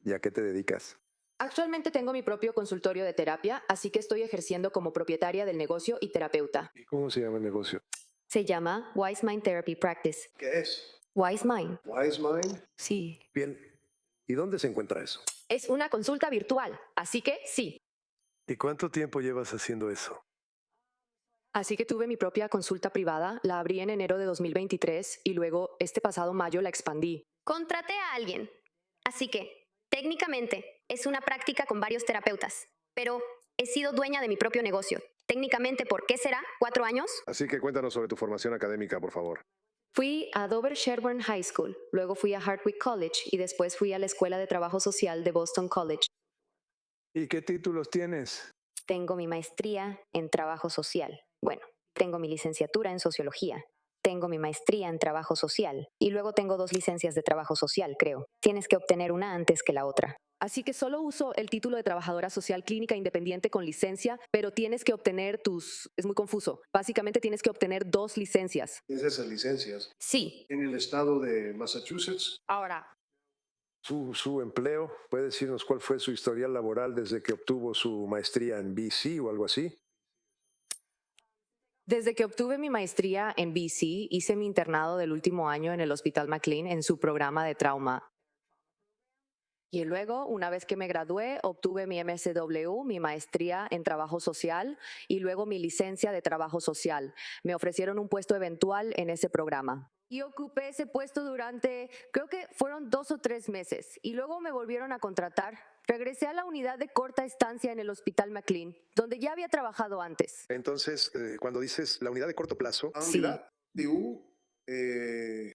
¿Y a qué te dedicas? Actualmente tengo mi propio consultorio de terapia, así que estoy ejerciendo como propietaria del negocio y terapeuta. ¿Y cómo se llama el negocio? Se llama Wise Mind Therapy Practice. ¿Qué es? Wise Mind. Wise Mind. Sí. Bien. ¿Y dónde se encuentra eso? Es una consulta virtual, así que sí. ¿Y cuánto tiempo llevas haciendo eso? Así que tuve mi propia consulta privada, la abrí en enero de 2023 y luego este pasado mayo la expandí. Contraté a alguien. Así que, técnicamente, es una práctica con varios terapeutas. Pero he sido dueña de mi propio negocio. Técnicamente, ¿por qué será? ¿4 años? Así que cuéntanos sobre tu formación académica, por favor. Fui a Dover Sherburne High School, luego fui a Hardwick College y después fui a la Escuela de Trabajo Social de Boston College. ¿Y qué títulos tienes? Tengo mi maestría en trabajo social. Bueno, tengo mi licenciatura en sociología. Tengo mi maestría en trabajo social. Y luego tengo 2 licencias de trabajo social, creo. Tienes que obtener una antes que la otra. Así que solo uso el título de trabajadora social clínica independiente con licencia, pero tienes que obtener tus... Es muy confuso. Básicamente tienes que obtener 2 licencias. Es esas licencias. Sí. En el estado de Massachusetts, Ahora, Su empleo, ¿puede decirnos cuál fue su historial laboral desde que obtuvo su maestría en BC o algo así? desde que obtuve mi maestría en BC, hice mi internado del último año en el Hospital McLean en su programa de trauma. Y luego, una vez que me gradué, obtuve mi MSW, mi maestría en trabajo social y luego mi licencia de trabajo social. Me ofrecieron un puesto eventual en ese programa. Y ocupé ese puesto durante, creo que fueron 2 o 3 meses. Y luego me volvieron a contratar. Regresé a la unidad de corta estancia en el Hospital McLean, donde ya había trabajado antes. Entonces, cuando dices la unidad de corto plazo, la Sí. unidad TU,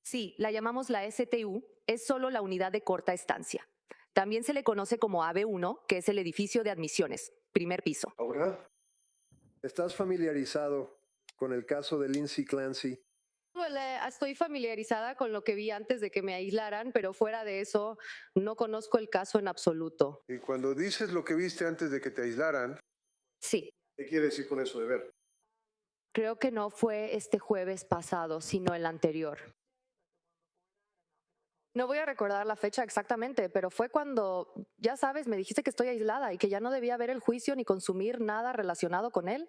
Sí, la llamamos la STU, es solo la unidad de corta estancia. También se le conoce como AB1, que es el edificio de admisiones, primer piso. ahora, ¿estás familiarizado con el caso de Lindsay Clancy? Estoy familiarizada con lo que vi antes de que me aislaran, pero fuera de eso no conozco el caso en absoluto. y cuando dices lo que viste antes de que te aislaran, Sí, ¿qué quiere decir con eso de ver? creo que no fue este jueves pasado, sino el anterior. No voy a recordar la fecha exactamente, pero fue cuando, ya sabes, me dijiste que estoy aislada y que ya no debía ver el juicio ni consumir nada relacionado con él.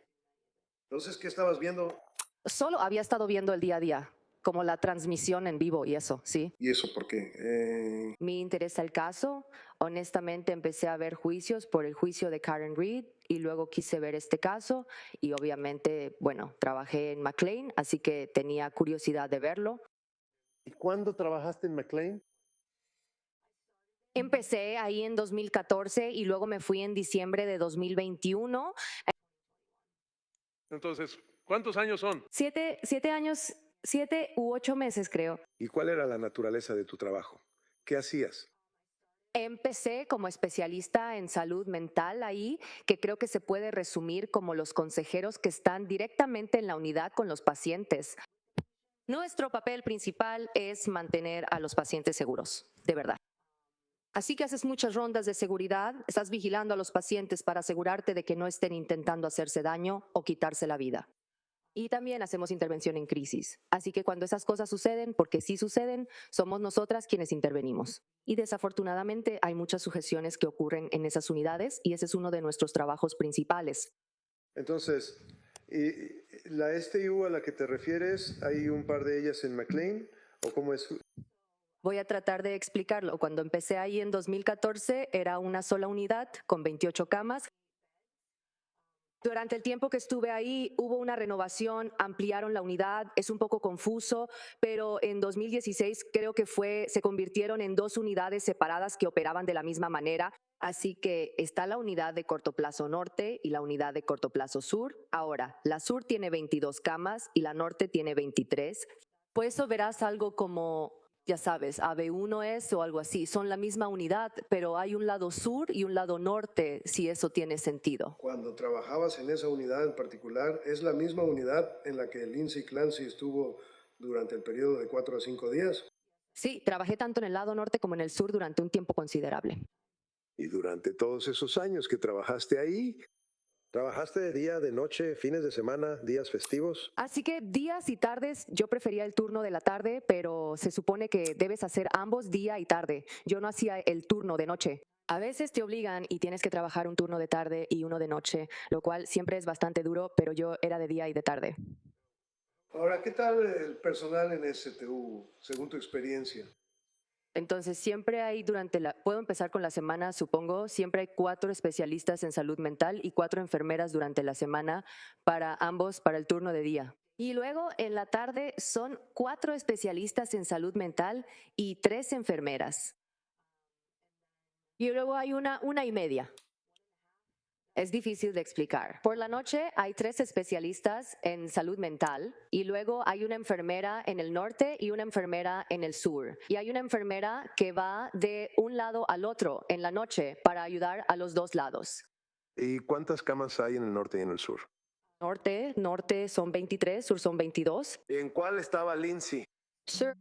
Entonces, ¿qué estabas viendo? Solo había estado viendo el día a día, como la transmisión en vivo y eso, ¿sí? ¿Y eso por qué? Me interesa el caso. Honestamente empecé a ver juicios por el juicio de Karen Reed y luego quise ver este caso y obviamente, bueno, trabajé en McLean, así que tenía curiosidad de verlo. ¿Y cuándo trabajaste en McLean? Empecé ahí en 2014 y luego me fui en diciembre de 2021. Entonces, ¿cuántos años son? 7 años, 7 u 8 meses creo. ¿Y cuál era la naturaleza de tu trabajo? ¿Qué hacías? Empecé como especialista en salud mental ahí, que creo que se puede resumir como los consejeros que están directamente en la unidad con los pacientes. Nuestro papel principal es mantener a los pacientes seguros, de verdad. Así que haces muchas rondas de seguridad, estás vigilando a los pacientes para asegurarte de que no estén intentando hacerse daño o quitarse la vida. Y también hacemos intervención en crisis. Así que cuando esas cosas suceden, porque sí suceden, somos nosotras quienes intervenimos. Y desafortunadamente hay muchas sujeciones que ocurren en esas unidades y ese es uno de nuestros trabajos principales. Entonces, ¿y la STU a la que te refieres, hay un par de ellas en McLean? ¿O cómo es? Voy a tratar de explicarlo. Cuando empecé ahí en 2014 era una sola unidad con 28 camas. Durante el tiempo que estuve ahí hubo una renovación, ampliaron la unidad, es un poco confuso, pero en 2016 creo que se convirtieron en 2 unidades separadas que operaban de la misma manera. Así que está la unidad de corto plazo norte y la unidad de corto plazo sur. Ahora, la sur tiene 22 camas y la norte tiene 23. Por eso verás algo como, ya sabes, AB1 es o algo así. Son la misma unidad, pero hay un lado sur y un lado norte, si eso tiene sentido. Cuando trabajabas en esa unidad en particular, ¿es la misma unidad en la que Lindsay Clancy estuvo durante el periodo de 4 a 5 días? Sí, trabajé tanto en el lado norte como en el sur durante un tiempo considerable. Y durante todos esos años que trabajaste ahí, ¿Trabajaste de día, de noche, fines de semana, días festivos? Así que días y tardes, yo prefería el turno de la tarde, pero se supone que debes hacer ambos día y tarde. Yo no hacía el turno de noche. A veces te obligan y tienes que trabajar un turno de tarde y uno de noche, lo cual siempre es bastante duro, pero yo era de día y de tarde. Ahora, ¿qué tal el personal en STU, según tu experiencia? Entonces, siempre hay puedo empezar con la semana, supongo, siempre hay 4 especialistas en salud mental y 4 enfermeras durante la semana para ambos, para el turno de día. Y luego en la tarde son 4 especialistas en salud mental y 3 enfermeras. Y luego hay una y media. Es difícil de explicar. Por la noche hay 3 especialistas en salud mental y luego hay una enfermera en el norte y una enfermera en el sur. Y hay una enfermera que va de un lado al otro en la noche para ayudar a los dos lados. ¿Y cuántas camas hay en el norte y en el sur? Norte son 23, sur son 22. ¿En cuál estaba Lindsay? Sur.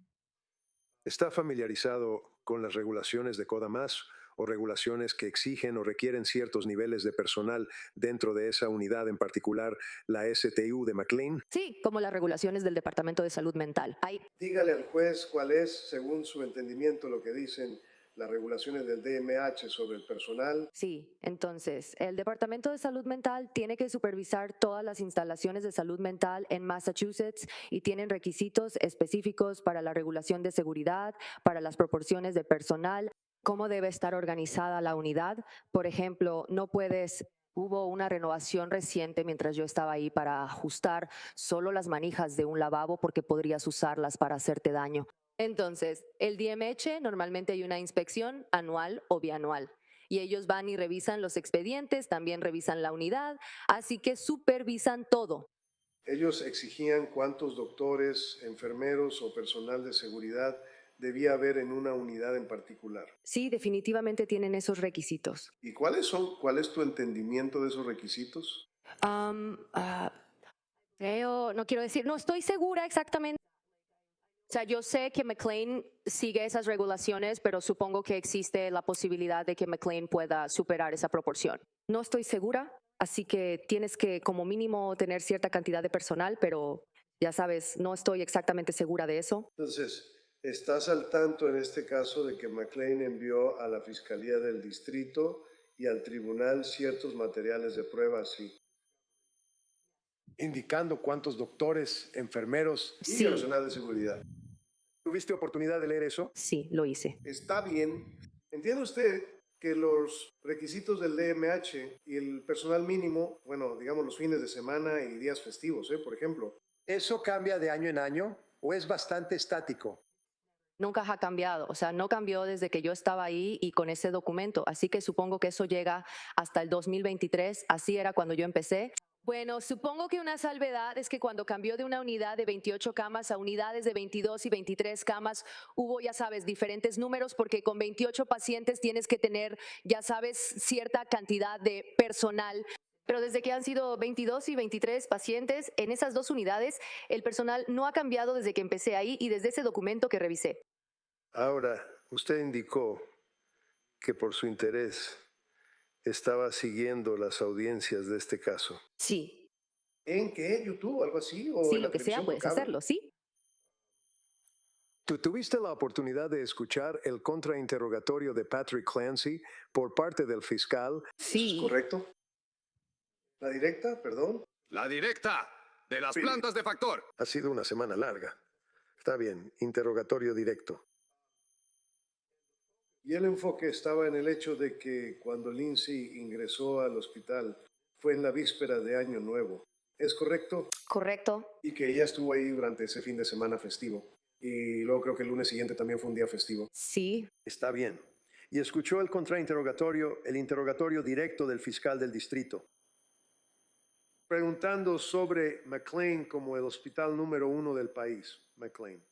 ¿Está familiarizado con las regulaciones de CODAMAS o regulaciones que exigen o requieren ciertos niveles de personal dentro de esa unidad, en particular la STU de McLean? Sí, como las regulaciones del Departamento de Salud Mental. Dígale al juez cuál es, según su entendimiento, lo que dicen las regulaciones del DMH sobre el personal. Sí, entonces, el Departamento de Salud Mental tiene que supervisar todas las instalaciones de salud mental en Massachusetts y tienen requisitos específicos para la regulación de seguridad, para las proporciones de personal, cómo debe estar organizada la unidad. Por ejemplo, hubo una renovación reciente mientras yo estaba ahí para ajustar solo las manijas de un lavabo porque podrías usarlas para hacerte daño. Entonces, el DMH normalmente hay una inspección anual o bianual y ellos van y revisan los expedientes, también revisan la unidad, así que supervisan todo. Ellos exigían cuántos doctores, enfermeros o personal de seguridad debía haber en una unidad en particular. Sí, definitivamente tienen esos requisitos. ¿Y cuáles son? ¿Cuál es tu entendimiento de esos requisitos? No quiero decir, no estoy segura exactamente. O sea, yo sé que McLean sigue esas regulaciones, pero supongo que existe la posibilidad de que McLean pueda superar esa proporción. No estoy segura, así que tienes que como mínimo tener cierta cantidad de personal, pero ya sabes, no estoy exactamente segura de eso. Entonces, ¿estás al tanto en este caso de que McLean envió a la Fiscalía del Distrito y al Tribunal ciertos materiales de prueba, sí? Indicando cuántos doctores, enfermeros. Y Sí, personal de seguridad. ¿Tuviste oportunidad de leer eso? sí, lo hice. Está bien. ¿Entiende usted que los requisitos del DMH y el personal mínimo, bueno, digamos los fines de semana y días festivos, por ejemplo? ¿Eso cambia de año en año o es bastante estático? Nunca ha cambiado, o sea, no cambió desde que yo estaba ahí y con ese documento, así que supongo que eso llega hasta el 2023, así era cuando yo empecé. Bueno, supongo que una salvedad es que cuando cambió de una unidad de 28 camas a unidades de 22 y 23 camas, hubo, ya sabes, diferentes números porque con 28 pacientes tienes que tener, ya sabes, cierta cantidad de personal. Pero desde que han sido 22 y 23 pacientes en esas 2 unidades, el personal no ha cambiado desde que empecé ahí y desde ese documento que revisé. Ahora, usted indicó que por su interés estaba siguiendo las audiencias de este caso. Sí, ¿En qué? ¿YouTube? ¿Algo así? ¿O sí, en la lo que sea, televisión por puedes cable? hacerlo, sí. ¿Tú tuviste la oportunidad de escuchar el contrainterrogatorio de Patrick Clancy por parte del fiscal? ¿Eso es Sí, correcto? ¿La directa? Perdón. La directa de las Sí. plantas de factor. Ha sido una semana larga. Está bien, interrogatorio directo. Y el enfoque estaba en el hecho de que cuando Lindsay ingresó al hospital fue en la víspera de Año Nuevo. ¿Es correcto? Correcto. Y que ella estuvo ahí durante ese fin de semana festivo. Y luego creo que el lunes siguiente también fue un día festivo. sí, Está bien. Y escuchó el contrainterrogatorio, el interrogatorio directo del fiscal del distrito. Preguntando sobre McLean como el hospital número 1 del país, McLean.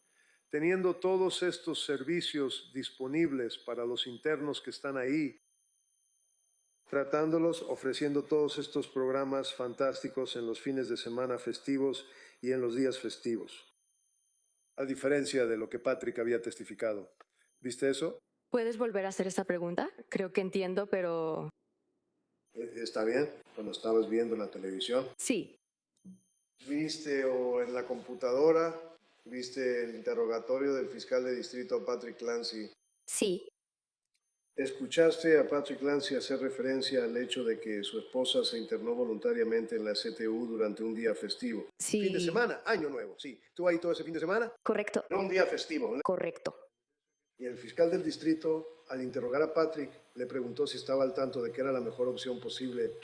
Teniendo todos estos servicios disponibles para los internos que están ahí, tratándolos, ofreciendo todos estos programas fantásticos en los fines de semana festivos y en los días festivos. A diferencia de lo que Patrick había testificado. ¿Viste eso? ¿puedes volver a hacer esa pregunta? Creo que entiendo, pero Está bien. cuando estabas viendo la televisión? Sí, ¿Viste o en la computadora, viste el interrogatorio del fiscal de distrito Patrick Clancy? Sí, ¿Escuchaste a Patrick Clancy hacer referencia al hecho de que su esposa se internó voluntariamente en la CTU durante un día festivo? sí. Fin de semana, año nuevo, sí. ¿Tú ahí todo ese fin de semana? correcto, Era un día festivo, ¿no? correcto. Y el fiscal del distrito, al interrogar a Patrick, le preguntó si estaba al tanto de que era la mejor opción posible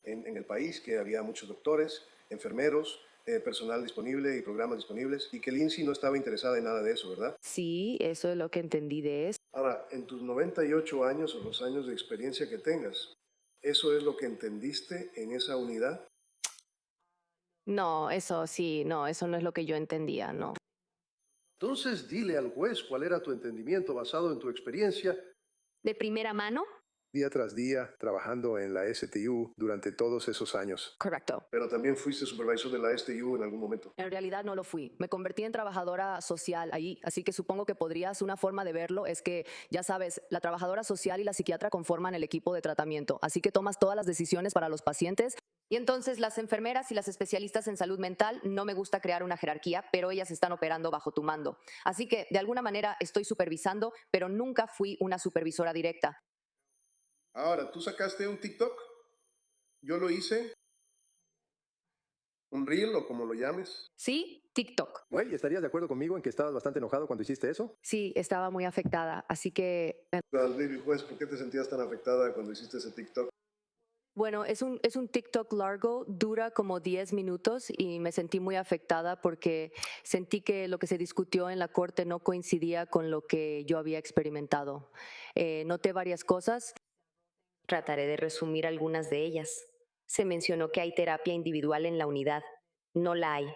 en el país, que había muchos doctores, enfermeros, personal disponible y programas disponibles, y que Lindsay no estaba interesada en nada de eso, ¿verdad? Sí, eso es lo que entendí de eso. Ahora, en tus 98 años o los años de experiencia que tengas, ¿eso es lo que entendiste en esa unidad? No, eso sí, no, eso no es lo que yo entendía, no. Entonces dile al juez cuál era tu entendimiento basado en tu experiencia. ¿De primera mano? Día tras día, trabajando en la STU durante todos esos años. Correcto. Pero también fuiste supervisor de la STU en algún momento. En realidad no lo fui. Me convertí en trabajadora social ahí, así que supongo que podrías, una forma de verlo es que, ya sabes, la trabajadora social y la psiquiatra conforman el equipo de tratamiento, así que tomas todas las decisiones para los pacientes. Y entonces las enfermeras y las especialistas en salud mental, no me gusta crear una jerarquía, pero ellas están operando bajo tu mando. Así que de alguna manera estoy supervisando, pero nunca fui una supervisora directa. Ahora, ¿tú sacaste un TikTok? Yo lo hice, un reel o como lo llames. ¿Sí? TikTok. Güey, ¿estarías de acuerdo conmigo en que estabas bastante enojado cuando hiciste eso? Sí, estaba muy afectada, así que Baby juez, ¿por qué te sentías tan afectada cuando hiciste ese TikTok? bueno, es un TikTok largo, dura como 10 minutos y me sentí muy afectada porque sentí que lo que se discutió en la corte no coincidía con lo que yo había experimentado. Noté varias cosas. Trataré de resumir algunas de ellas. Se mencionó que hay terapia individual en la unidad. No la hay.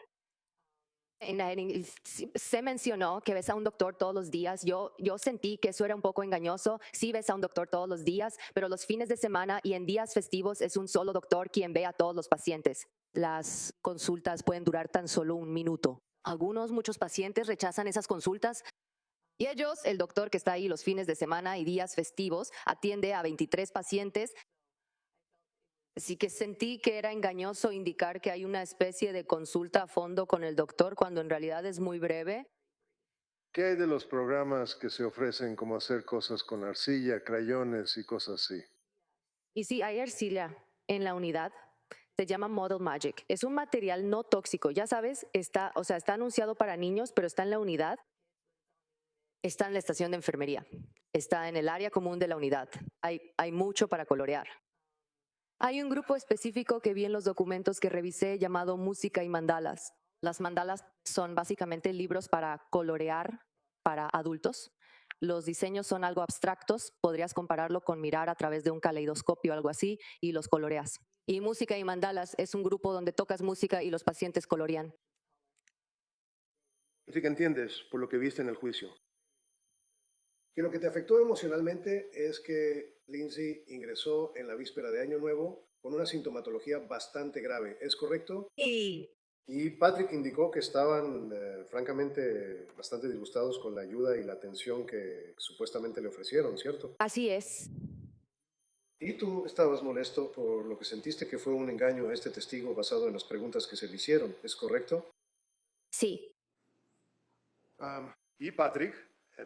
Se mencionó que ves a un doctor todos los días. Yo sentí que eso era un poco engañoso. Sí ves a un doctor todos los días, pero los fines de semana y en días festivos es un solo doctor quien ve a todos los pacientes. Las consultas pueden durar tan solo un minuto. Muchos pacientes rechazan esas consultas. Y ellos, el doctor que está ahí los fines de semana y días festivos, atiende a 23 pacientes. Así que sentí que era engañoso indicar que hay una especie de consulta a fondo con el doctor cuando en realidad es muy breve. ¿Qué hay de los programas que se ofrecen como hacer cosas con arcilla, crayones y cosas así? Y sí, hay arcilla en la unidad. Se llama Model Magic. Es un material no tóxico. Ya sabes, está anunciado para niños, pero está en la unidad. Está en la estación de enfermería. Está en el área común de la unidad. Hay mucho para colorear. Hay un grupo específico que vi en los documentos que revisé llamado Música y Mandalas. Las mandalas son básicamente libros para colorear para adultos. Los diseños son algo abstractos, podrías compararlo con mirar a través de un caleidoscopio o algo así y los coloreas. Y Música y Mandalas es un grupo donde tocas música y los pacientes colorean. Así que entiendes por lo que viste en el juicio. Que lo que te afectó emocionalmente es que Lindsay ingresó en la víspera de Año Nuevo con una sintomatología bastante grave, ¿es correcto? Y Patrick indicó que estaban francamente bastante disgustados con la ayuda y la atención que supuestamente le ofrecieron, ¿cierto? Así es. Y tú estabas molesto por lo que sentiste que fue un engaño a este testigo basado en las preguntas que se le hicieron, ¿es correcto? Sí, Y Patrick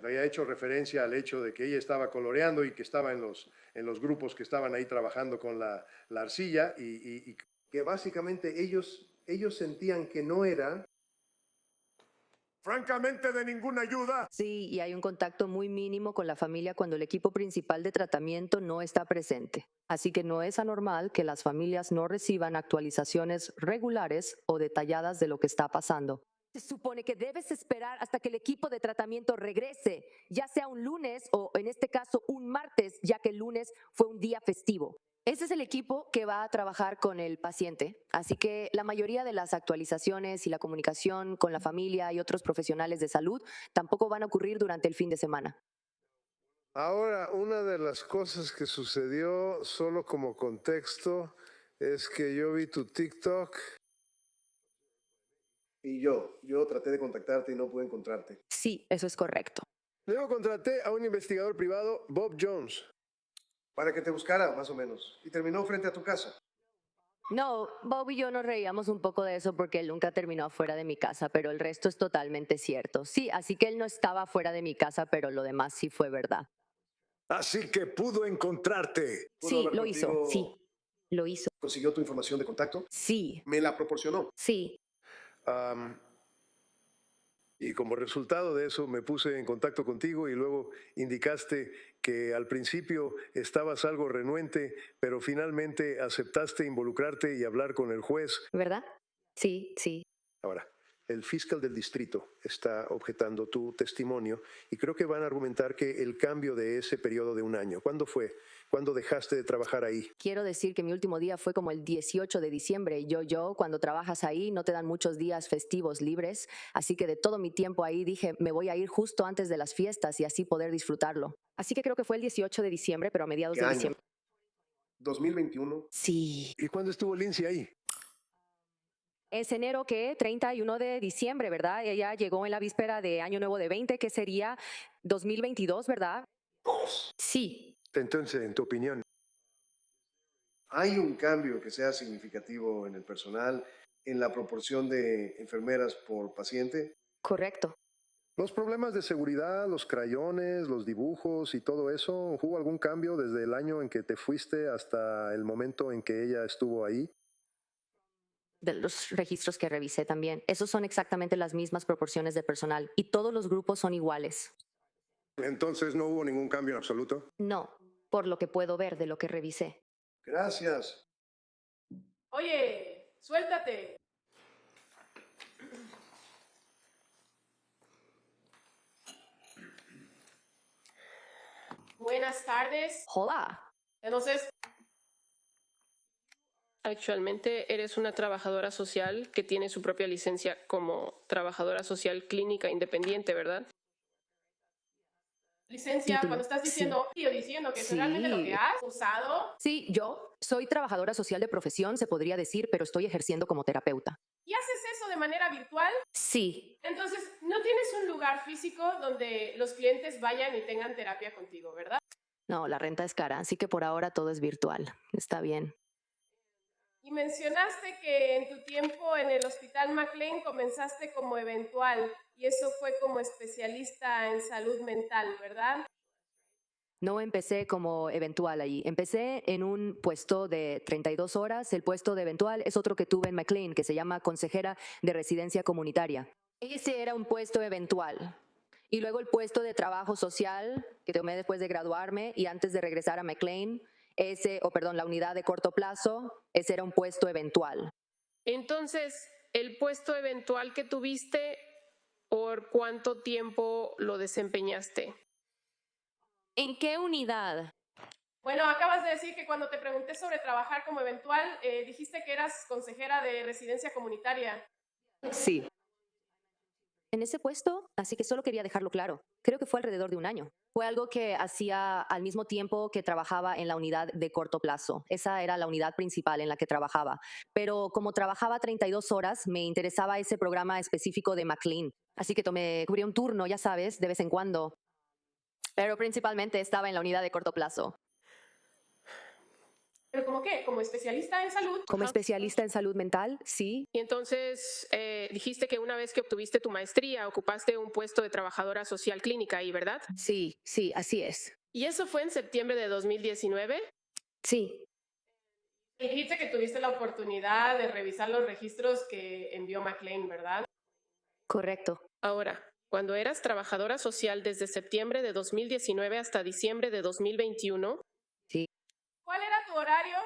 había hecho referencia al hecho de que ella estaba coloreando y que estaba en los grupos que estaban ahí trabajando con la arcilla y que básicamente ellos sentían que no era francamente de ninguna ayuda. Sí, y hay un contacto muy mínimo con la familia cuando el equipo principal de tratamiento no está presente. Así que no es anormal que las familias no reciban actualizaciones regulares o detalladas de lo que está pasando. Se supone que debes esperar hasta que el equipo de tratamiento regrese, ya sea un lunes o en este caso un martes, ya que el lunes fue un día festivo. Ese es el equipo que va a trabajar con el paciente, así que la mayoría de las actualizaciones y la comunicación con la familia y otros profesionales de salud tampoco van a ocurrir durante el fin de semana. Ahora, una de las cosas que sucedió, solo como contexto, es que yo vi tu TikTok. Y yo traté de contactarte y no pude encontrarte. Sí, eso es correcto. Luego contraté a un investigador privado, Bob Jones. para que te buscara, más o menos, y terminó frente a tu casa. No, Bob y yo nos reíamos un poco de eso porque él nunca terminó afuera de mi casa, pero el resto es totalmente cierto. Sí, así que él no estaba fuera de mi casa, pero lo demás sí fue verdad. Así que pudo encontrarte. ¿Pudo Sí, hablar lo hizo, contigo? sí, lo hizo. ¿Consiguió tu información de contacto? Sí, Me la proporcionó. sí. Am, y como resultado de eso me puse en contacto contigo y luego indicaste que al principio estabas algo renuente, pero finalmente aceptaste involucrarte y hablar con el juez. ¿Verdad? Sí, sí. Ahora, el fiscal del distrito está objetando tu testimonio y creo que van a argumentar que el cambio de ese periodo de un año, ¿cuándo fue? ¿Cuándo dejaste de trabajar ahí? Quiero decir que mi último día fue como el 18 de diciembre. Y cuando trabajas ahí, no te dan muchos días festivos libres. Así que de todo mi tiempo ahí dije, me voy a ir justo antes de las fiestas y así poder disfrutarlo. Así que creo que fue el 18 de diciembre, pero a mediados ¿Qué de año? diciembre. 2021. Sí. ¿Y cuándo estuvo Lindsay ahí? Es enero que 31 de diciembre, ¿verdad? Ella llegó en la víspera de Año Nuevo de 20, que sería 2022, ¿verdad? Sí. Entonces, en tu opinión, ¿Hay un cambio que sea significativo en el personal, en la proporción de enfermeras por paciente? Correcto. Los problemas de seguridad, los crayones, los dibujos y todo eso, ¿hubo algún cambio desde el año en que te fuiste hasta el momento en que ella estuvo ahí? De los registros que revisé también. Esos son exactamente las mismas proporciones de personal y todos los grupos son iguales. entonces no hubo ningún cambio en absoluto. No, por lo que puedo ver de lo que revisé. Gracias. Oye, suéltate. Buenas tardes. Hola. Entonces, actualmente eres una trabajadora social que tiene su propia licencia como trabajadora social clínica independiente, ¿verdad? Licencia, Título, cuando estás sí. diciendo que es realmente lo que has usado Sí, yo soy trabajadora social de profesión, se podría decir, pero estoy ejerciendo como terapeuta. y haces eso de manera virtual, Sí. entonces no tienes un lugar físico donde los clientes vayan y tengan terapia contigo, ¿verdad? No, la renta es cara, así que por ahora todo es virtual. Está bien. Y mencionaste que en tu tiempo en el Hospital McLean comenzaste como eventual y eso fue como especialista en salud mental, ¿verdad? No empecé como eventual allí. Empecé en un puesto de 32 horas. El puesto de eventual es otro que tuve en McLean, que se llama consejera de residencia comunitaria. Ese era un puesto eventual. Y luego el puesto de trabajo social, que tomé después de graduarme y antes de regresar a McLean, la unidad de corto plazo, ese era un puesto eventual. Entonces, el puesto eventual que tuviste, ¿por cuánto tiempo lo desempeñaste? ¿En qué unidad? Bueno, acabas de decir que cuando te pregunté sobre trabajar como eventual, dijiste que eras consejera de residencia comunitaria. Sí. En ese puesto, así que solo quería dejarlo claro. Creo que fue alrededor de un año. Fue algo que hacía al mismo tiempo que trabajaba en la unidad de corto plazo. Esa era la unidad principal en la que trabajaba. Pero como trabajaba 32 horas, me interesaba ese programa específico de McLean. Así que cubrí un turno, ya sabes, de vez en cuando. Pero principalmente estaba en la unidad de corto plazo. ¿Pero como qué? ¿Como especialista en salud? Como Ajá. especialista en salud mental, sí. Y entonces dijiste que una vez que obtuviste tu maestría, ocupaste un puesto de trabajadora social clínica ahí, ¿verdad? Sí, así es. ¿Y eso fue en septiembre de 2019? Sí, Y dijiste que tuviste la oportunidad de revisar los registros que envió McLean, ¿verdad? correcto. Ahora, cuando eras trabajadora social desde septiembre de 2019 hasta diciembre de 2021, Sí. ¿cuál era tu horario?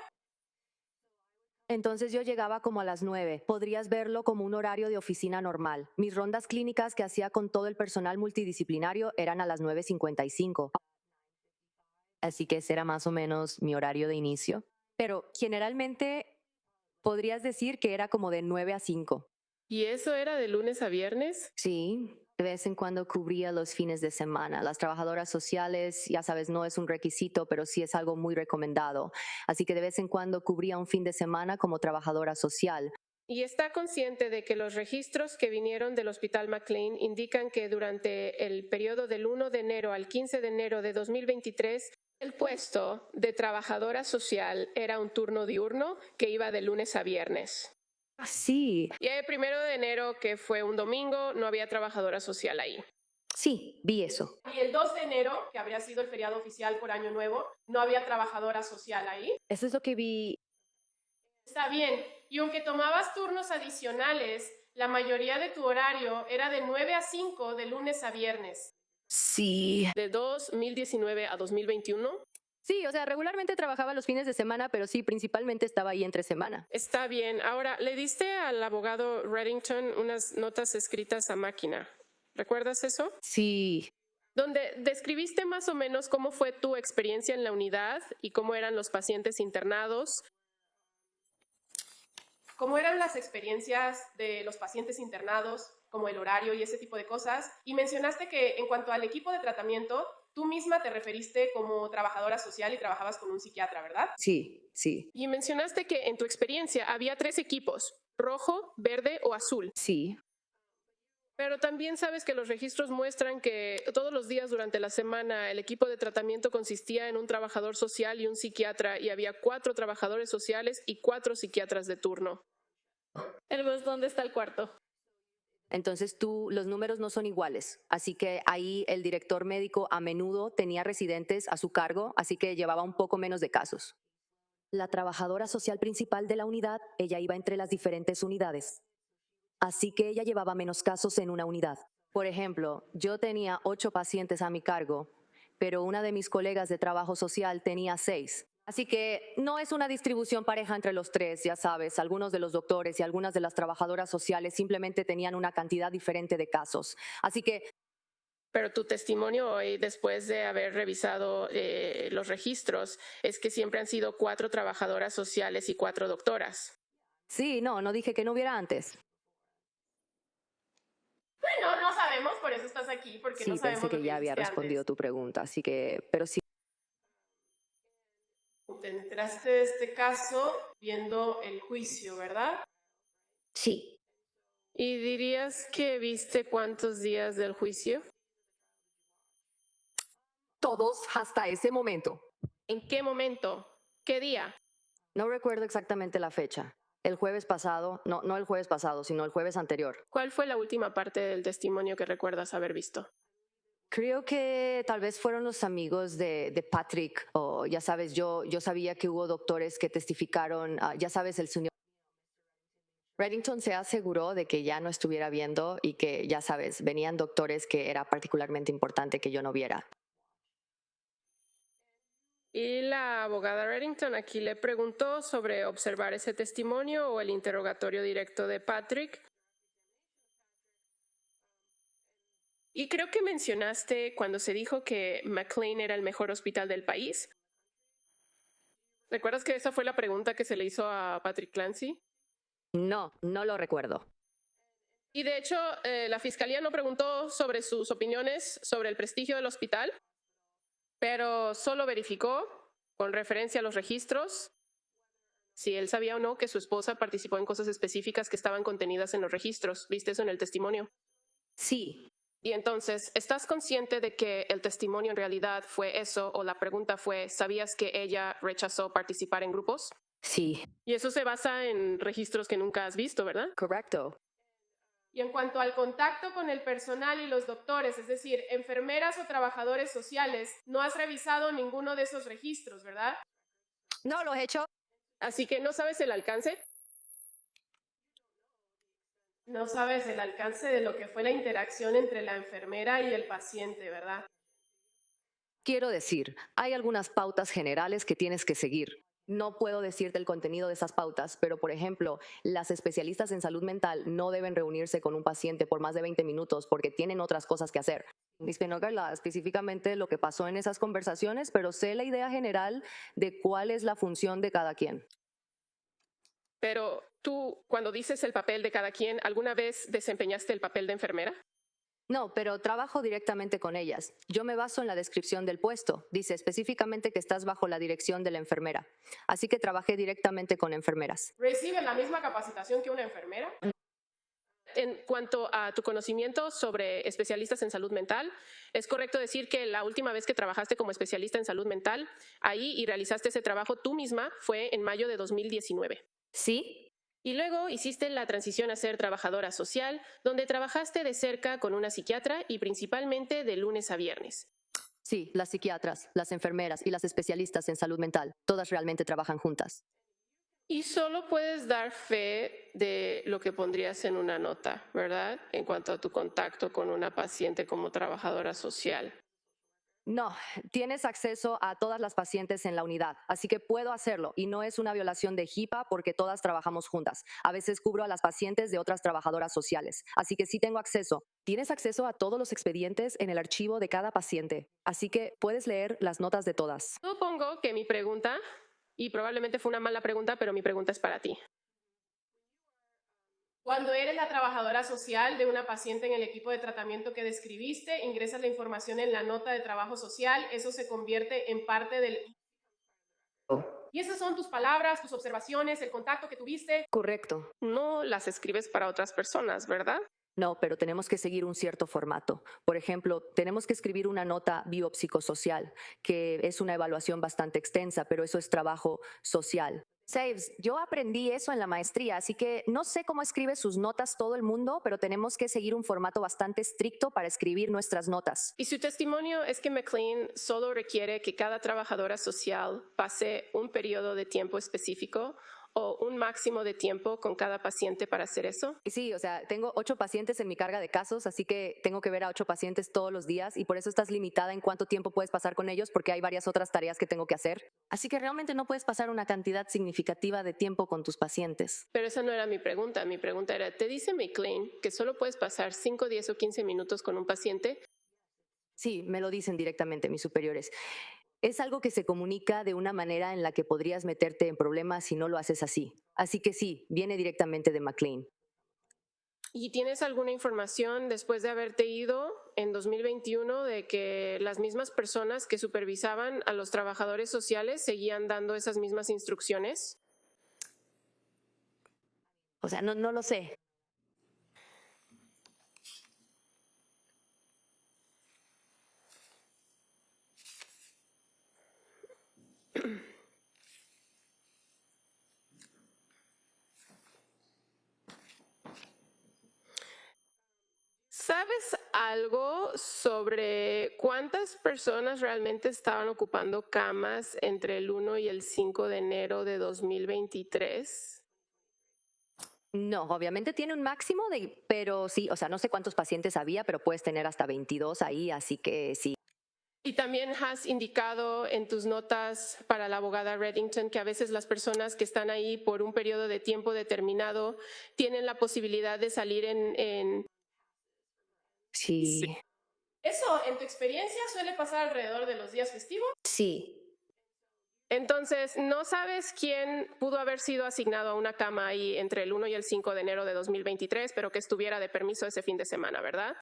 Entonces yo llegaba como a las 9. Podrías verlo como un horario de oficina normal. Mis rondas clínicas que hacía con todo el personal multidisciplinario eran a las 9:55. Así que ese era más o menos mi horario de inicio. Pero generalmente podrías decir que era como de 9 a 5. ¿Y eso era de lunes a viernes? Sí, de vez en cuando cubría los fines de semana. Las trabajadoras sociales, ya sabes, no es un requisito, pero sí es algo muy recomendado. Así que de vez en cuando cubría un fin de semana como trabajadora social. ¿Y está consciente de que los registros que vinieron del Hospital McLean indican que durante el periodo del 1 de enero al 15 de enero de 2023 El puesto de trabajadora social era un turno diurno que iba de lunes a viernes. Sí, Y el 1 de enero, que fue un domingo, no había trabajadora social ahí. Sí, vi eso. Y el 2 de enero, que habría sido el feriado oficial por Año Nuevo, no había trabajadora social ahí. eso es lo que vi. Está bien. Y aunque tomabas turnos adicionales, la mayoría de tu horario era de 9 a 5 de lunes a viernes. Sí. De 2019 a 2021. Sí, o sea, regularmente trabajaba los fines de semana, pero sí, principalmente estaba ahí entre semana. Está bien. Ahora, le diste al abogado Reddington unas notas escritas a máquina. ¿Recuerdas eso? Sí. Donde describiste más o menos cómo fue tu experiencia en la unidad y cómo eran los pacientes internados. ¿Cómo eran las experiencias de los pacientes internados, como el horario y ese tipo de cosas? Y mencionaste que en cuanto al equipo de tratamiento, tú misma te referiste como trabajadora social y trabajabas con un psiquiatra, ¿verdad? Sí, sí, Y mencionaste que en tu experiencia había 3 equipos, rojo, verde o azul. sí. Pero también sabes que los registros muestran que todos los días durante la semana el equipo de tratamiento consistía en un trabajador social y un psiquiatra y había 4 trabajadores sociales y 4 psiquiatras de turno. ¿Dónde está el cuarto? Entonces los números no son iguales. Así que ahí el director médico a menudo tenía residentes a su cargo, así que llevaba un poco menos de casos. La trabajadora social principal de la unidad, ella iba entre las diferentes unidades. Así que ella llevaba menos casos en una unidad. Por ejemplo, yo tenía 8 pacientes a mi cargo, pero una de mis colegas de trabajo social tenía 6. Así que no es una distribución pareja entre los 3, ya sabes. Algunos de los doctores y algunas de las trabajadoras sociales simplemente tenían una cantidad diferente de casos. Así que Pero tu testimonio hoy, después de haber revisado los registros, es que siempre han sido 4 trabajadoras sociales y 4 doctoras. sí, no dije que no hubiera antes. Bueno, no sabemos, por eso estás aquí, porque Sí, no sabemos pensé que lo que ya había dijiste respondido antes. tu pregunta, así que, pero sí. Te enteraste de este caso viendo el juicio, ¿verdad? Sí, ¿Y dirías que viste cuántos días del juicio? Todos hasta ese momento. ¿En qué momento? ¿Qué día? No recuerdo exactamente la fecha. El jueves pasado, no el jueves pasado, sino el jueves anterior. ¿Cuál fue la última parte del testimonio que recuerdas haber visto? Creo que tal vez fueron los amigos de Patrick, o ya sabes, yo sabía que hubo doctores que testificaron, ya sabes, el señor Reddington se aseguró de que ya no estuviera viendo y que, ya sabes, venían doctores que era particularmente importante que yo no viera. Y la abogada Reddington aquí le preguntó sobre observar ese testimonio o el interrogatorio directo de Patrick. Y creo que mencionaste cuando se dijo que McLean era el mejor hospital del país. ¿Recuerdas que esa fue la pregunta que se le hizo a Patrick Clancy? No lo recuerdo. Y de hecho, la fiscalía no preguntó sobre sus opiniones sobre el prestigio del hospital, pero solo verificó, con referencia a los registros, si él sabía o no que su esposa participó en cosas específicas que estaban contenidas en los registros. ¿Viste eso en el testimonio? Sí, Y entonces, ¿estás consciente de que el testimonio en realidad fue eso o la pregunta fue, ¿sabías que ella rechazó participar en grupos? sí, Y eso se basa en registros que nunca has visto, ¿verdad? correcto. Y en cuanto al contacto con el personal y los doctores, es decir, enfermeras o trabajadores sociales, no has revisado ninguno de esos registros, ¿verdad? No lo he hecho. Así que no sabes el alcance. No sabes el alcance de lo que fue la interacción entre la enfermera y el paciente, ¿verdad? Quiero decir, hay algunas pautas generales que tienes que seguir. No puedo decirte el contenido de esas pautas, pero por ejemplo, las especialistas en salud mental no deben reunirse con un paciente por más de 20 minutos porque tienen otras cosas que hacer. No sé específicamente lo que pasó en esas conversaciones, pero sé la idea general de cuál es la función de cada quien. Pero tú, cuando dices el papel de cada quien, ¿alguna vez desempeñaste el papel de enfermera? No, pero trabajo directamente con ellas. Yo me baso en la descripción del puesto. Dice específicamente que estás bajo la dirección de la enfermera. Así que trabajé directamente con enfermeras. ¿Recibe la misma capacitación que una enfermera? en cuanto a tu conocimiento sobre especialistas en salud mental, ¿es correcto decir que la última vez que trabajaste como especialista en salud mental ahí y realizaste ese trabajo tú misma fue en mayo de 2019? Sí, Y luego hiciste la transición a ser trabajadora social, donde trabajaste de cerca con una psiquiatra y principalmente de lunes a viernes. sí, las psiquiatras, las enfermeras y las especialistas en salud mental, todas realmente trabajan juntas. Y solo puedes dar fe de lo que pondrías en una nota, ¿verdad? En cuanto a tu contacto con una paciente como trabajadora social. No, tienes acceso a todas las pacientes en la unidad, así que puedo hacerlo y no es una violación de HIPAA porque todas trabajamos juntas. A veces cubro a las pacientes de otras trabajadoras sociales, así que sí tengo acceso. Tienes acceso a todos los expedientes en el archivo de cada paciente, así que puedes leer las notas de todas. Supongo que mi pregunta, y probablemente fue una mala pregunta, pero mi pregunta es para ti. Cuando eres la trabajadora social de una paciente en el equipo de tratamiento que describiste, ingresas la información en la nota de trabajo social, eso se convierte en parte del... Y esas son tus palabras, tus observaciones, el contacto que tuviste. Correcto. No las escribes para otras personas, ¿verdad? No, pero tenemos que seguir un cierto formato. Por ejemplo, tenemos que escribir una nota biopsicosocial, que es una evaluación bastante extensa, pero eso es trabajo social. Saves, yo aprendí eso en la maestría, así que no sé cómo escribe sus notas todo el mundo, pero tenemos que seguir un formato bastante estricto para escribir nuestras notas. Y su testimonio es que McLean solo requiere que cada trabajadora social pase un periodo de tiempo específico o un máximo de tiempo con cada paciente para hacer eso. Y sí, o sea, tengo 8 pacientes en mi carga de casos, así que tengo que ver a 8 pacientes todos los días y por eso estás limitada en cuánto tiempo puedes pasar con ellos porque hay varias otras tareas que tengo que hacer. Así que realmente no puedes pasar una cantidad significativa de tiempo con tus pacientes. Pero esa no era mi pregunta. Mi pregunta era, ¿te dice McLean que solo puedes pasar 5, 10 o 15 minutos con un paciente? Sí, me lo dicen directamente mis superiores. Es algo que se comunica de una manera en la que podrías meterte en problemas si no lo haces así. Así que sí, viene directamente de McLean. ¿Y tienes alguna información después de haberte ido en 2021 de que las mismas personas que supervisaban a los trabajadores sociales seguían dando esas mismas instrucciones? O sea, no lo sé. ¿Sabes algo sobre cuántas personas realmente estaban ocupando camas entre el 1 y el 5 de enero de 2023? No, obviamente tiene un máximo pero sí, o sea, no sé cuántos pacientes había, pero puedes tener hasta 22 ahí, así que sí. Y también has indicado en tus notas para la abogada Reddington que a veces las personas que están ahí por un periodo de tiempo determinado tienen la posibilidad de salir en... Sí. ¿Eso en tu experiencia suele pasar alrededor de los días festivos? Sí, Entonces, ¿no sabes quién pudo haber sido asignado a una cama ahí entre el 1 y el 5 de enero de 2023, pero que estuviera de permiso ese fin de semana, verdad?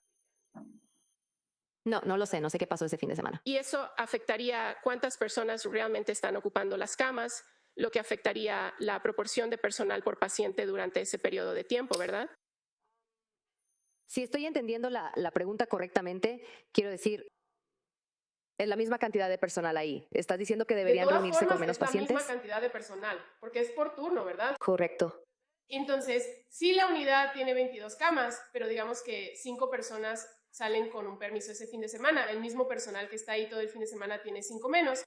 No lo sé, no sé qué pasó ese fin de semana. Y eso afectaría cuántas personas realmente están ocupando las camas, lo que afectaría la proporción de personal por paciente durante ese periodo de tiempo, ¿verdad? Si estoy entendiendo la pregunta correctamente, quiero decir, es la misma cantidad de personal ahí. ¿Estás diciendo que deberían reunirse con menos pacientes? Es la misma cantidad de personal, porque es por turno, ¿verdad? correcto. Entonces, sí, la unidad tiene 22 camas, pero digamos que 5 personas salen con un permiso ese fin de semana. El mismo personal que está ahí todo el fin de semana tiene 5 menos.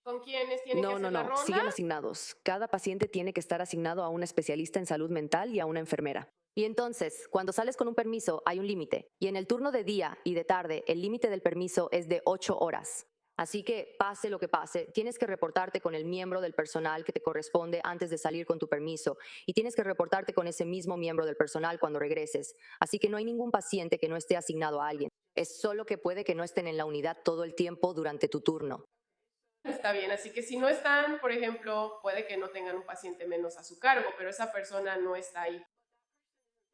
¿Con quiénes tienen que hacer la ronda? Siguen asignados. Cada paciente tiene que estar asignado a un especialista en salud mental y a una enfermera. Y entonces, cuando sales con un permiso, hay un límite. Y en el turno de día y de tarde, el límite del permiso es de 8 horas. Así que, pase lo que pase, tienes que reportarte con el miembro del personal que te corresponde antes de salir con tu permiso. Y tienes que reportarte con ese mismo miembro del personal cuando regreses. Así que no hay ningún paciente que no esté asignado a alguien. Es solo que puede que no estén en la unidad todo el tiempo durante tu turno. Está bien, así que si no están, por ejemplo, puede que no tengan un paciente menos a su cargo, pero esa persona no está ahí.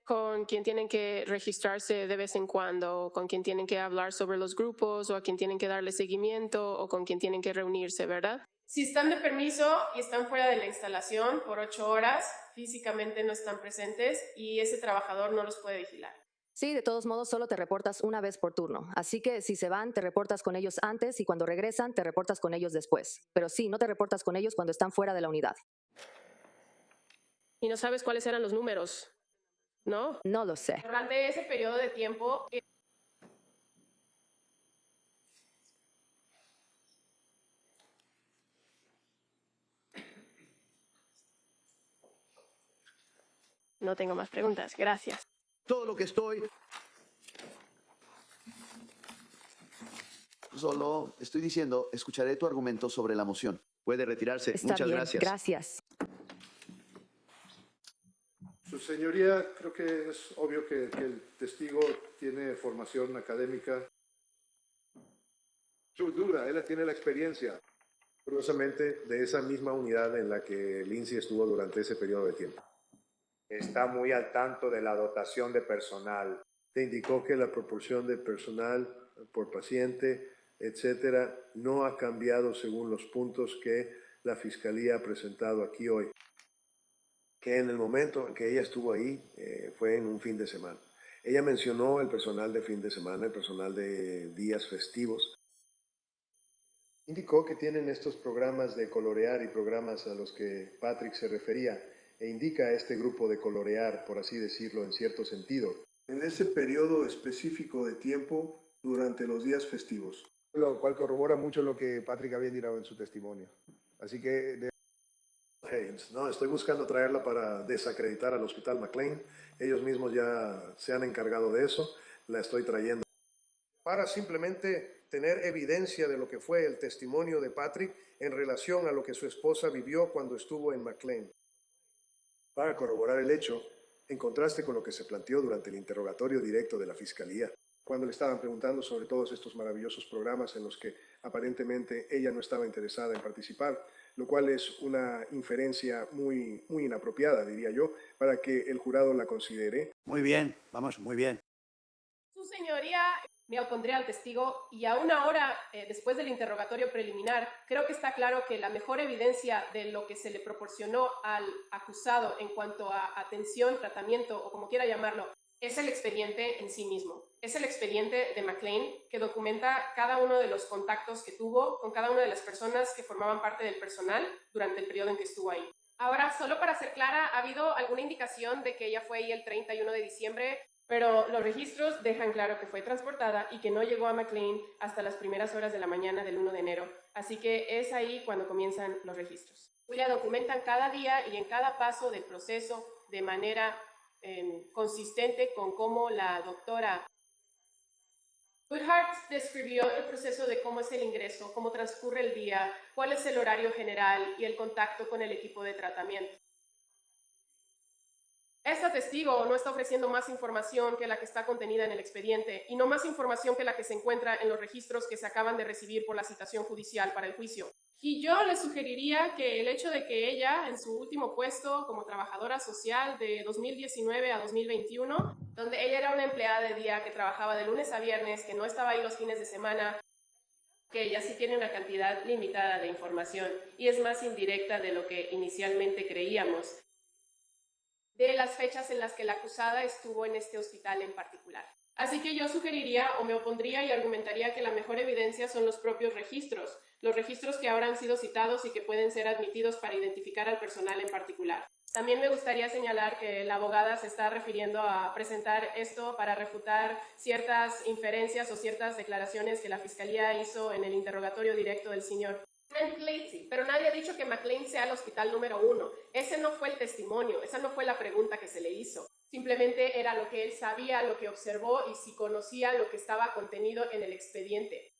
Con quien tienen que registrarse de vez en cuando, con quien tienen que hablar sobre los grupos, o a quien tienen que darle seguimiento, o con quien tienen que reunirse, ¿verdad? Si están de permiso y están fuera de la instalación por 8 horas, físicamente no están presentes y ese trabajador no los puede vigilar. Sí, de todos modos, solo te reportas una vez por turno. Así que si se van, te reportas con ellos antes y cuando regresan, te reportas con ellos después. Pero sí, no te reportas con ellos cuando están fuera de la unidad. Y no sabes cuáles eran los números, ¿no? No lo sé. Durante ese periodo de tiempo, no tengo más preguntas. Gracias. Todo lo que estoy... Solo estoy diciendo, escucharé tu argumento sobre la moción. Puede retirarse. Está Muchas bien, gracias. gracias. Su señoría, creo que es obvio que el testigo tiene formación académica. Su duda, él tiene la experiencia. Curiosamente, de esa misma unidad en la que Lindsay estuvo durante ese periodo de tiempo. Está muy al tanto de la dotación de personal. Te indicó que la proporción de personal por paciente, etcétera, no ha cambiado según los puntos que la Fiscalía ha presentado aquí hoy. Que en el momento en que ella estuvo ahí fue en un fin de semana. Ella mencionó el personal de fin de semana, el personal de días festivos. Indicó que tienen estos programas de colorear y programas a los que Patrick se refería, e indica a este grupo de colorear, por así decirlo, en cierto sentido. En ese periodo específico de tiempo durante los días festivos. Lo cual corrobora mucho lo que Patrick había indicado en su testimonio. Así que... Haynes, no, estoy buscando traerla para desacreditar al Hospital McLean. Ellos mismos ya se han encargado de eso. La estoy trayendo para simplemente tener evidencia de lo que fue el testimonio de Patrick en relación a lo que su esposa vivió cuando estuvo en McLean. Para corroborar el hecho, en contraste con lo que se planteó durante el interrogatorio directo de la Fiscalía, cuando le estaban preguntando sobre todos estos maravillosos programas en los que aparentemente ella no estaba interesada en participar, lo cual es una inferencia muy inapropiada, diría yo, para que el jurado la considere. Muy bien, vamos, muy bien. Su señoría, me opondré al testigo y a una hora después del interrogatorio preliminar, creo que está claro que la mejor evidencia de lo que se le proporcionó al acusado en cuanto a atención, tratamiento o como quiera llamarlo, es el expediente en sí mismo. Es el expediente de McLean que documenta cada uno de los contactos que tuvo con cada una de las personas que formaban parte del personal durante el periodo en que estuvo ahí. Ahora, solo para ser clara, ¿ha habido alguna indicación de que ella fue ahí el 31 de diciembre? Pero los registros dejan claro que fue transportada y que no llegó a McLean hasta las primeras horas de la mañana del 1 de enero. Así que es ahí cuando comienzan los registros. Ya documentan cada día y en cada paso del proceso de manera consistente con cómo la doctora Goodhart describió el proceso de cómo es el ingreso, cómo transcurre el día, cuál es el horario general y el contacto con el equipo de tratamiento. Esta testigo no está ofreciendo más información que la que está contenida en el expediente y no más información que la que se encuentra en los registros que se acaban de recibir por la citación judicial para el juicio. Y yo le sugeriría que el hecho de que ella, en su último puesto como trabajadora social de 2019 a 2021, donde ella era una empleada de día que trabajaba de lunes a viernes, que no estaba ahí los fines de semana, que ella sí tiene una cantidad limitada de información y es más indirecta de lo que inicialmente creíamos, de las fechas en las que la acusada estuvo en este hospital en particular. Así que yo sugeriría o me opondría y argumentaría que la mejor evidencia son los propios registros, los registros que ahora han sido citados y que pueden ser admitidos para identificar al personal en particular. También me gustaría señalar que la abogada se está refiriendo a presentar esto para refutar ciertas inferencias o ciertas declaraciones que la Fiscalía hizo en el interrogatorio directo del señor McLean, pero nadie ha dicho que McLean sea el hospital número 1. Ese no fue el testimonio, esa no fue la pregunta que se le hizo. Simplemente era lo que él sabía, lo que observó y si conocía lo que estaba contenido en el expediente.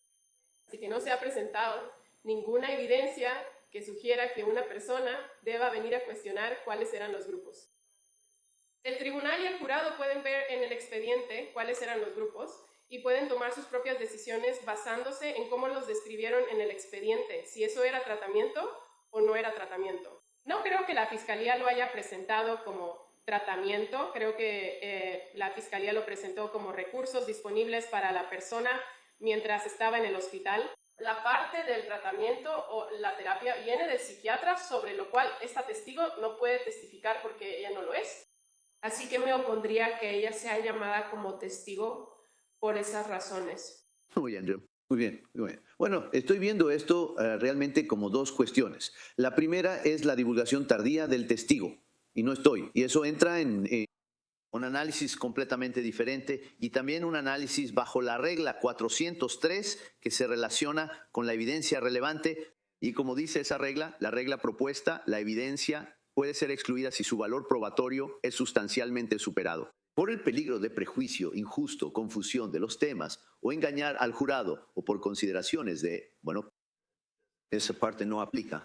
Así que no se ha presentado ninguna evidencia que sugiera que una persona deba venir a cuestionar cuáles eran los grupos. El tribunal y el jurado pueden ver en el expediente cuáles eran los grupos y pueden tomar sus propias decisiones basándose en cómo los describieron en el expediente, si eso era tratamiento o no era tratamiento. No creo que la Fiscalía lo haya presentado como tratamiento, creo que la Fiscalía lo presentó como recursos disponibles para la persona mientras estaba en el hospital. La parte del tratamiento o la terapia viene del psiquiatra, sobre lo cual esta testigo no puede testificar porque ella no lo es. Así que me opondría que ella sea llamada como testigo por esas razones. Muy bien, Andrew. Muy bien, muy bien. Bueno, estoy viendo esto realmente como dos cuestiones. La primera es la divulgación tardía del testigo, y no estoy. Y eso entra en un análisis completamente diferente y también un análisis bajo la regla 403 que se relaciona con la evidencia relevante. Y como dice esa regla, la regla propuesta, la evidencia puede ser excluida si su valor probatorio es sustancialmente superado. Por el peligro de prejuicio injusto, confusión de los temas o engañar al jurado o por consideraciones de, bueno, esa parte no aplica.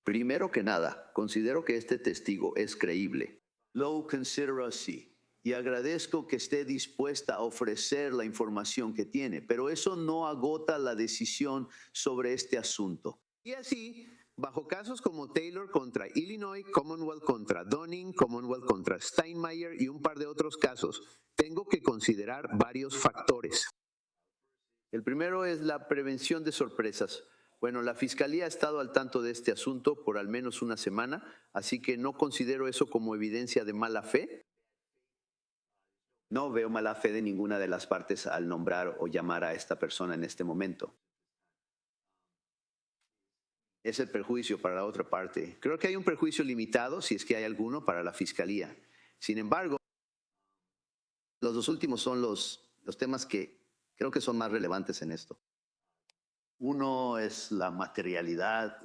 Primero que nada, considero que este testigo es creíble. Lo considero así y agradezco que esté dispuesta a ofrecer la información que tiene, pero eso no agota la decisión sobre este asunto. Y así, bajo casos como Taylor contra Illinois, Commonwealth contra Dunning, Commonwealth contra Steinmeier y un par de otros casos, tengo que considerar varios factores. El primero es la prevención de sorpresas. Bueno, la Fiscalía ha estado al tanto de este asunto por al menos una semana, así que no considero eso como evidencia de mala fe. No veo mala fe de ninguna de las partes al nombrar o llamar a esta persona en este momento. Es el perjuicio para la otra parte. Creo que hay un perjuicio limitado, si es que hay alguno, para la Fiscalía. Sin embargo, los dos últimos son los temas que creo que son más relevantes en esto. Uno es la materialidad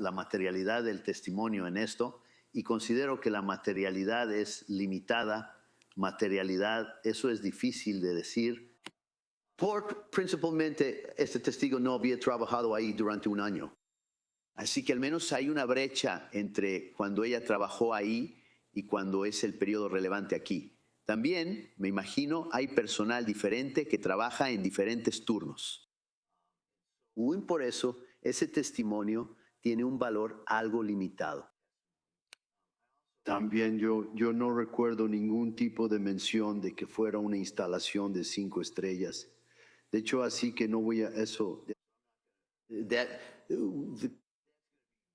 del testimonio en esto, y considero que la materialidad es limitada. Materialidad, eso es difícil de decir. Principalmente, este testigo no había trabajado ahí durante un año. Así que al menos hay una brecha entre cuando ella trabajó ahí y cuando es el periodo relevante aquí. También, me imagino, hay personal diferente que trabaja en diferentes turnos. Aún por eso, ese testimonio tiene un valor algo limitado. También yo no recuerdo ningún tipo de mención de que fuera una instalación de 5 estrellas. De hecho, así que no voy a eso.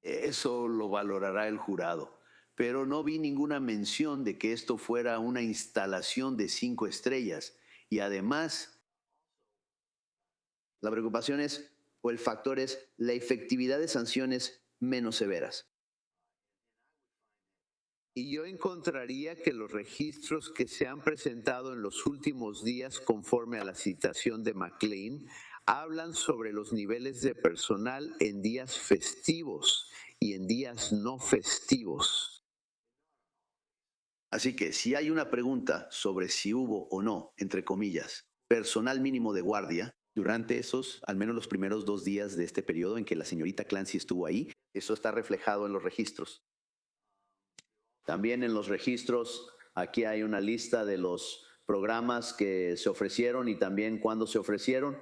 Eso lo valorará el jurado. Pero no vi ninguna mención de que esto fuera una instalación de 5 estrellas. Y además, la preocupación es, o el factor es, la efectividad de sanciones menos severas. Y yo encontraría que los registros que se han presentado en los últimos días conforme a la citación de McLean hablan sobre los niveles de personal en días festivos y en días no festivos. Así que si hay una pregunta sobre si hubo o no, entre comillas, personal mínimo de guardia durante esos, al menos los primeros 2 días de este periodo en que la señorita Clancy estuvo ahí, eso está reflejado en los registros. También en los registros, aquí hay una lista de los programas que se ofrecieron y también cuándo se ofrecieron.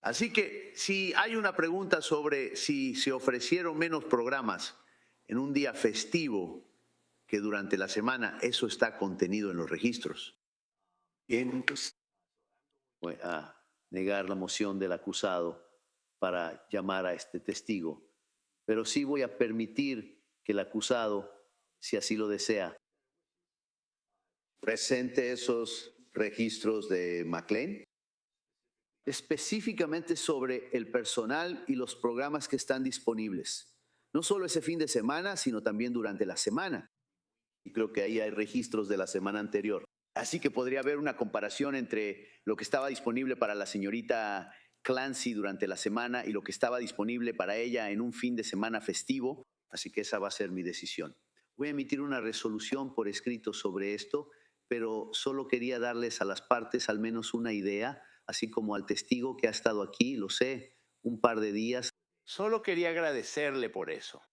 Así que si hay una pregunta sobre si se ofrecieron menos programas en un día festivo que durante la semana, eso está contenido en los registros. Voy a negar la moción del acusado para llamar a este testigo, pero sí voy a permitir que el acusado, si así lo desea, presente esos registros de McLean, específicamente sobre el personal y los programas que están disponibles. No solo ese fin de semana, sino también durante la semana. Y creo que ahí hay registros de la semana anterior. Así que podría haber una comparación entre lo que estaba disponible para la señorita Clancy durante la semana y lo que estaba disponible para ella en un fin de semana festivo. Así que esa va a ser mi decisión. Voy a emitir una resolución por escrito sobre esto, pero solo quería darles a las partes al menos una idea, así como al testigo que ha estado aquí, lo sé, un par de días. Solo quería agradecerle por eso.